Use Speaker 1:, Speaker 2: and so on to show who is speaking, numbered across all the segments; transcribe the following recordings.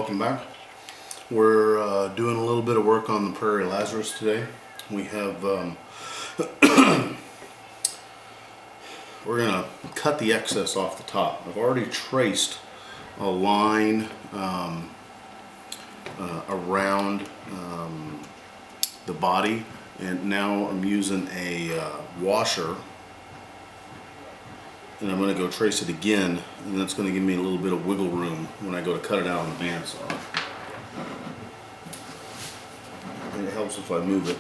Speaker 1: welcome back. We're doing a little bit of work on the Prairie Lazarus today. We have we're gonna cut the excess off the top. I've already traced a line around the body, and now I'm using a washer, and I'm going to go trace it again, and that's going to give me a little bit of wiggle room when I go to cut it out on the bandsaw. And it helps if I move it.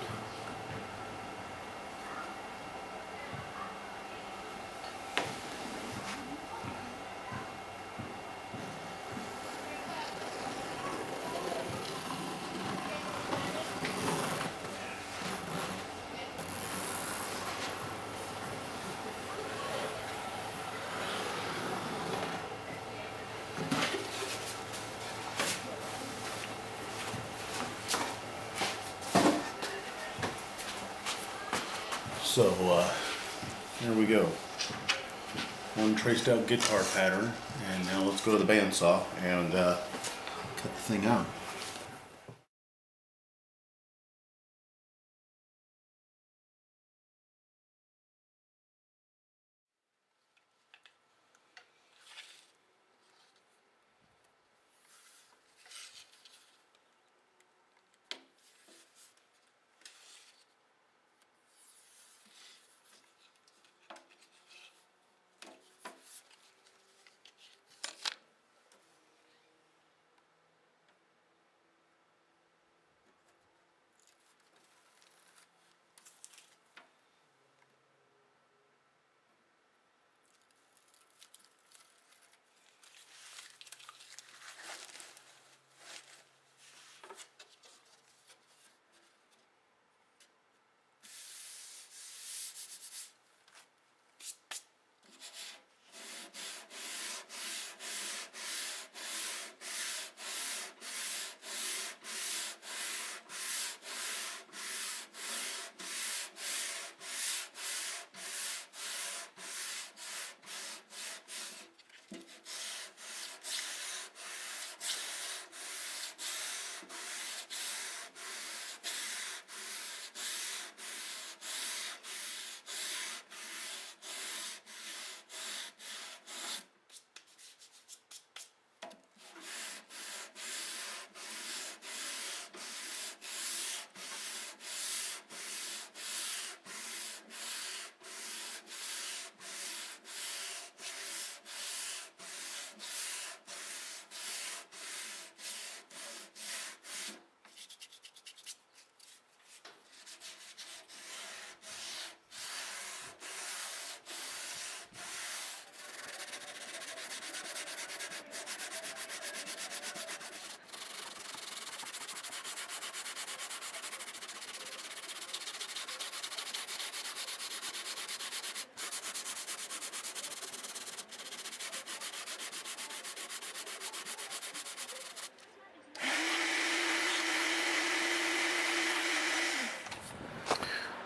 Speaker 1: So there we go. One traced out guitar pattern, and now let's go to the bandsaw and cut the thing out.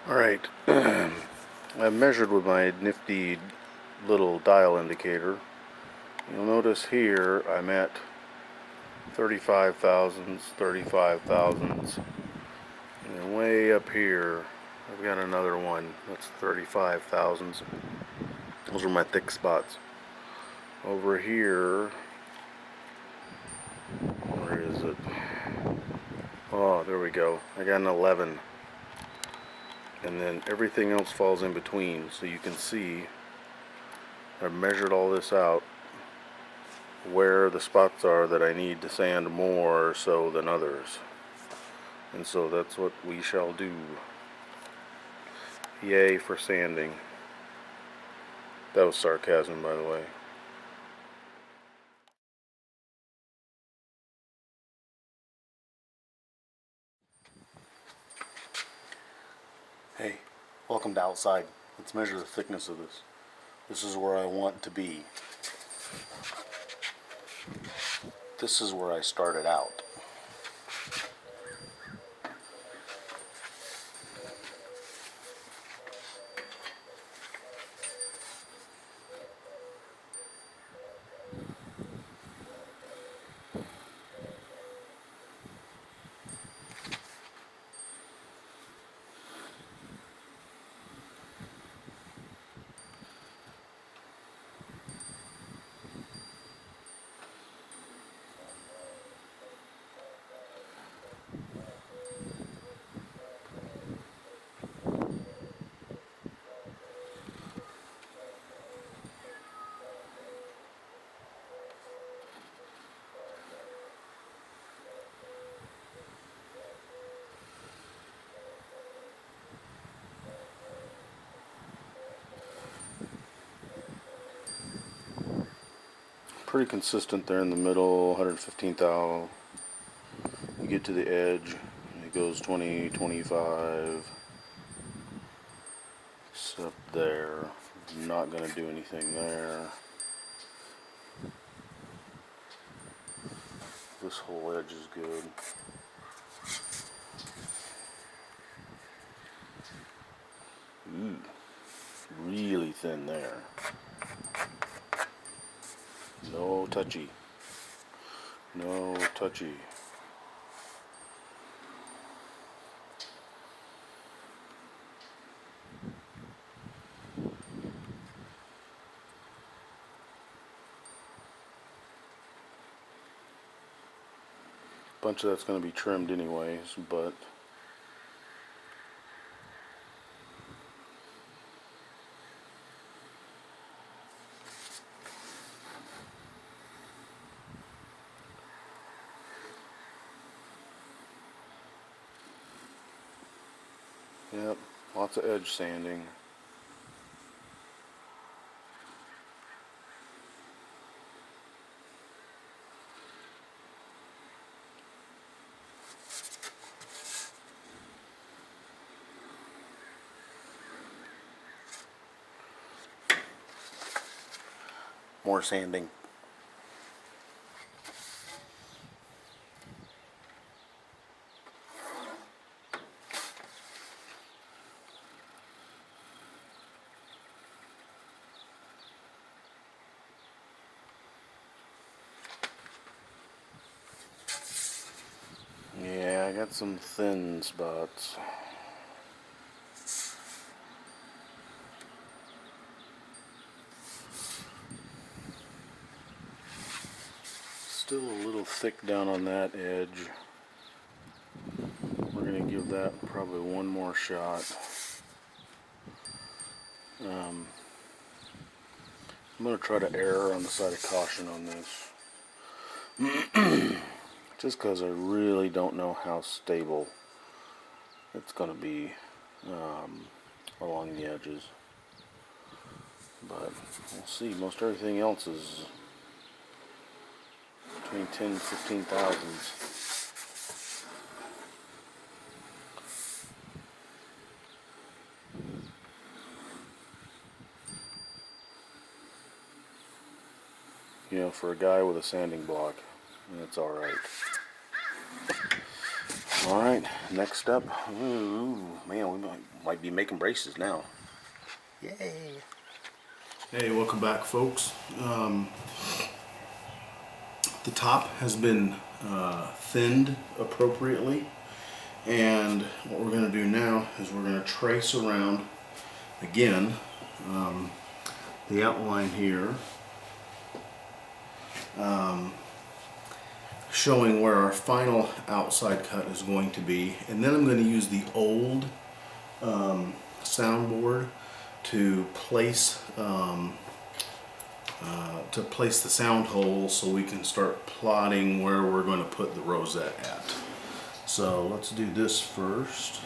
Speaker 1: Alright, I've measured with my nifty little dial indicator. You'll notice here I'm at 35 thousandths, 35 thousandths, and then way up here I've got another one that's 35 thousandths. Those are my thick spots. Over here, where is it? Oh, there we go. I got an 11. And then everything else falls in between, so you can see I've measured all this out where the spots are that I need to sand more so than others, and so that's what we shall do. Yay for sanding. That was sarcasm, by the way. Hey, welcome to outside. Let's measure the thickness of this. This is where I want to be. This is where I started out. pretty consistent there in the middle, 115 thou. You get to the edge, it goes 20, 25. Except there. I'm not going to do anything there. This whole edge is good. Ooh, really thin there. No touchy. No touchy. Bunch of that's going to be trimmed anyways, but yep, lots of edge sanding. More sanding. Yeah, I got some thin spots. Still a little thick down on that edge. We're going to give that probably one more shot. I'm going to try to err on the side of caution on this. Just because I really don't know how stable it's going to be along the edges. But we'll see. Most everything else is between 10 and 15 thousandths. You know, for a guy with a sanding block, that's alright. Alright, next step. Ooh, man, we might be making braces now. Yay! Hey, welcome back, folks. The top has been thinned appropriately, and what we're going to do now is we're going to trace around again the outline here, showing where our final outside cut is going to be, and then I'm going to use the old soundboard to place the sound hole so we can start plotting where we're going to put the rosette at. So let's do this first.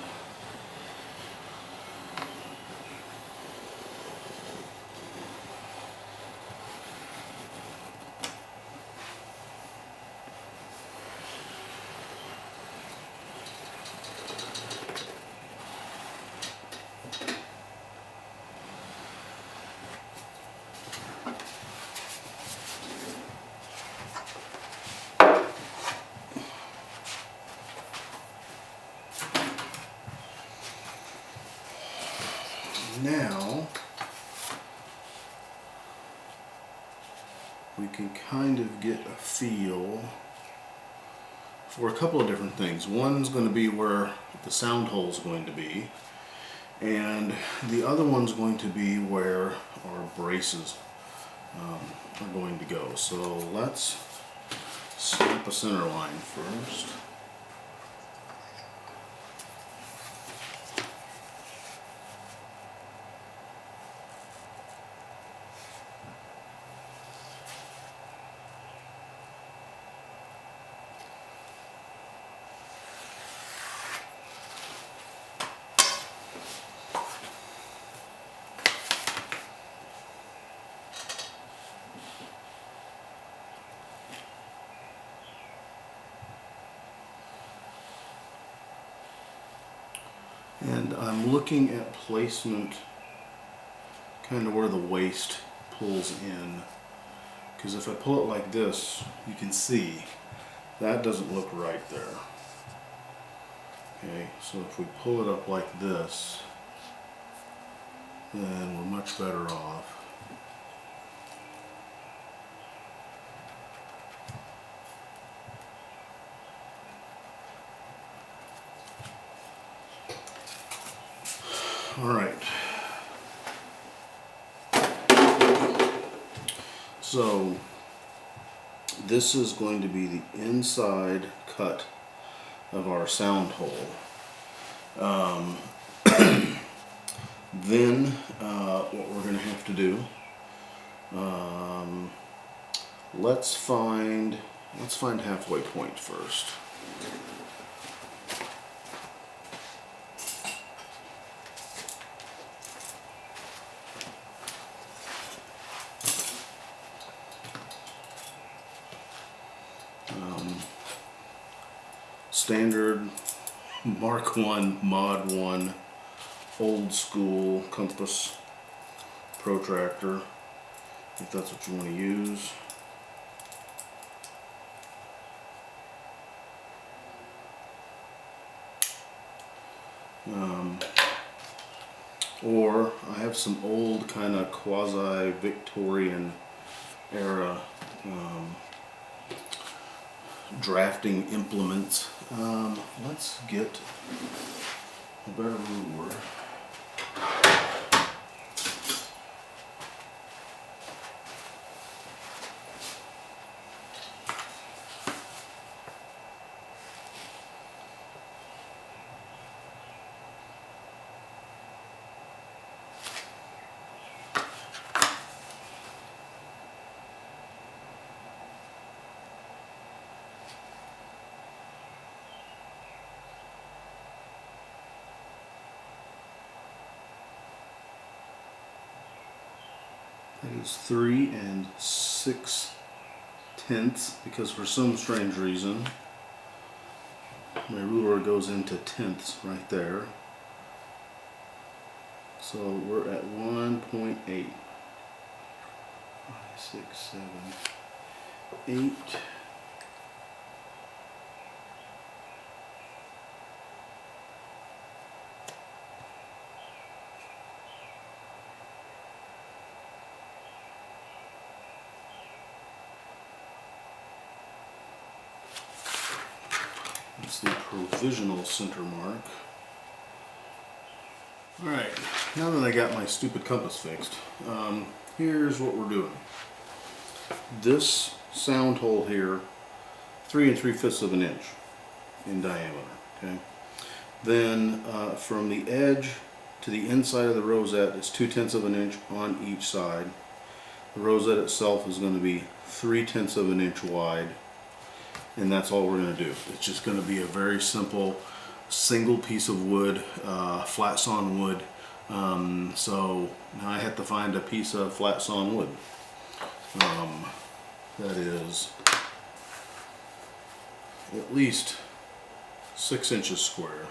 Speaker 1: Now we can kind of get a feel for a couple of different things. One's going to be where the sound hole is going to be, and the other one's going to be where our braces are going to go. So let's snap a center line first. And I'm looking at placement kind of where the waist pulls in, because if I pull it like this, you can see that doesn't look right there. Okay, so if we pull it up like this, then we're much better off. All right. So this is going to be the inside cut of our sound hole. Then what we're going to have to do, let's find halfway point first. Standard Mark 1 Mod 1 old school compass protractor, if that's what you want to use. Or I have some old kind of quasi-Victorian era drafting implements. Let's get a better ruler. That is 3 6/10, because for some strange reason my ruler goes into tenths right there. So we're at 1.8. 5, 6, 7, 8. That's the provisional center mark. Alright, now that I got my stupid compass fixed, here's what we're doing. This sound hole here, 3 3/5 of an inch in diameter. Okay. Then from the edge to the inside of the rosette is 2/10 of an inch on each side. The rosette itself is going to be 3/10 of an inch wide, and that's all we're going to do. It's just going to be a very simple single piece of wood, flat sawn wood. So now I have to find a piece of flat sawn wood that is at least 6 inches square.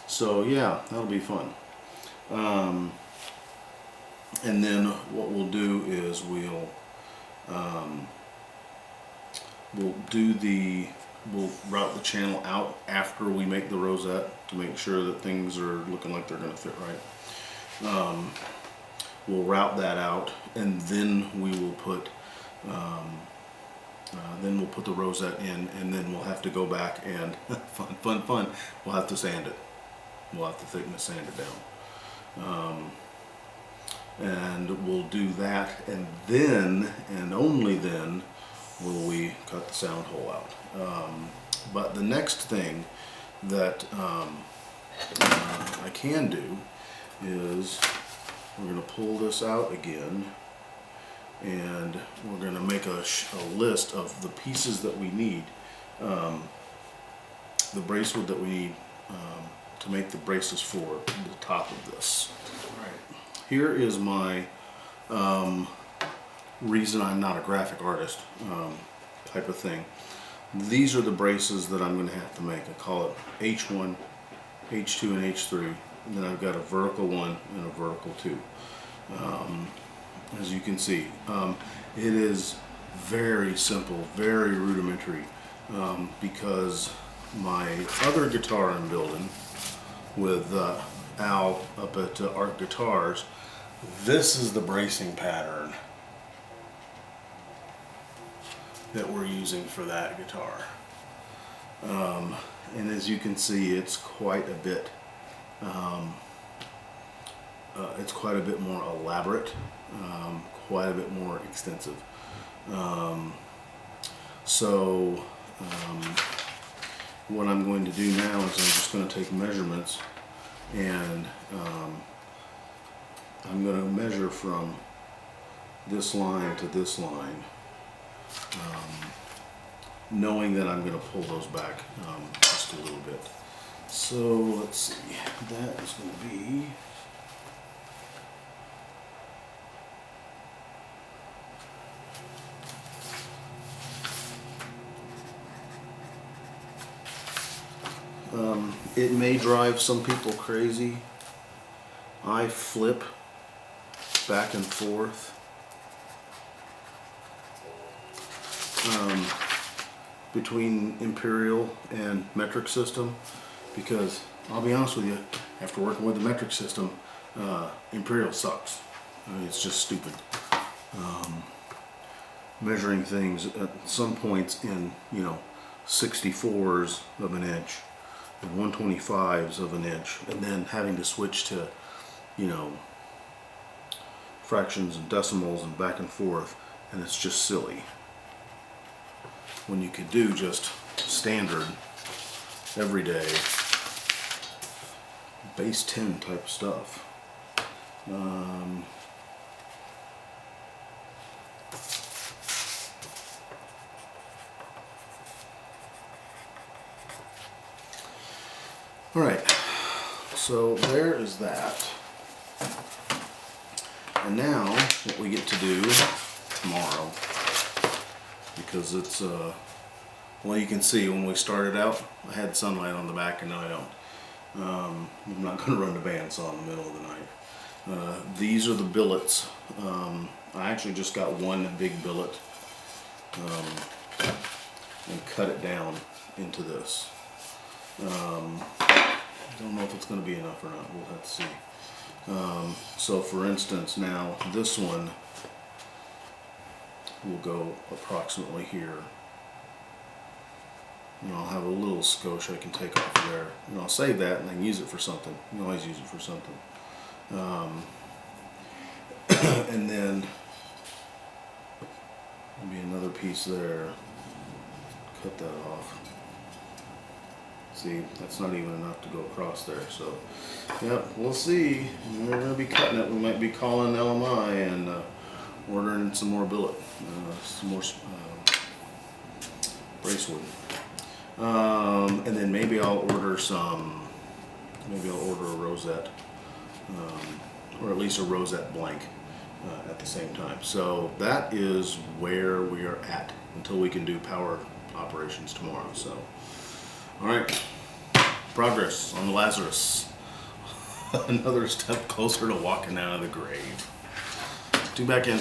Speaker 1: So yeah, that'll be fun. And then what we'll do is we'll route the channel out after we make the rosette to make sure that things are looking like they're going to fit right. We'll route that out, and then we will put the rosette in, and then we'll have to go back and fun. We'll have to sand it. We'll have to thickness sand it down. And we'll do that, and then, and only then, will we cut the sound hole out. But the next thing that I can do is we're going to pull this out again, and we're going to make a list of the pieces that we need, the bracelet that we need to make the braces for the top of this. All right. Here is my reason I'm not a graphic artist type of thing. these are the braces that I'm going to have to make. I call it H1, H2, and H3. And then I've got a vertical 1 and a vertical 2. As you can see, it is very simple, very rudimentary, because my other guitar I'm building with Al up at Art Guitars, this is the bracing pattern that we're using for that guitar. And as you can see, it's quite a bit more elaborate, quite a bit more extensive. What I'm going to do now is I'm just going to take measurements, and I'm going to measure from this line to this line, knowing that I'm going to pull those back just a little bit. So let's see, that is going to be it may drive some people crazy. I flip back and forth between imperial and metric system, because I'll be honest with you, after working with the metric system, imperial sucks. I mean, it's just stupid. Measuring things at some points in, 64s of an inch and 125s of an inch, and then having to switch to, fractions and decimals and back and forth, and it's just silly. When you could do just standard, everyday, base 10 type stuff. Alright, so there is that. And now, what we get to do tomorrow, because it's, well, you can see when we started out, I had sunlight on the back, and now I don't. I'm not going to run the bandsaw in the middle of the night. These are the billets. I actually just got one big billet and cut it down into this. I don't know if it's going to be enough or not. We'll have to see. So for instance, now this one will go approximately here. And I'll have a little skosh I can take off of there. And I'll save that and I can use it for something. You can always use it for something. And then there'll be another piece there. Cut that off. See, that's not even enough to go across there. So, yep, we'll see. We're going to be cutting it. We might be calling LMI and ordering some more billet, some more bracewood. And then maybe I'll order some, maybe I'll order a rosette, or at least a rosette blank at the same time. So that is where we are at until we can do power operations tomorrow. So, all right, progress on the Lazarus. Another step closer to walking out of the grave. Tune back in.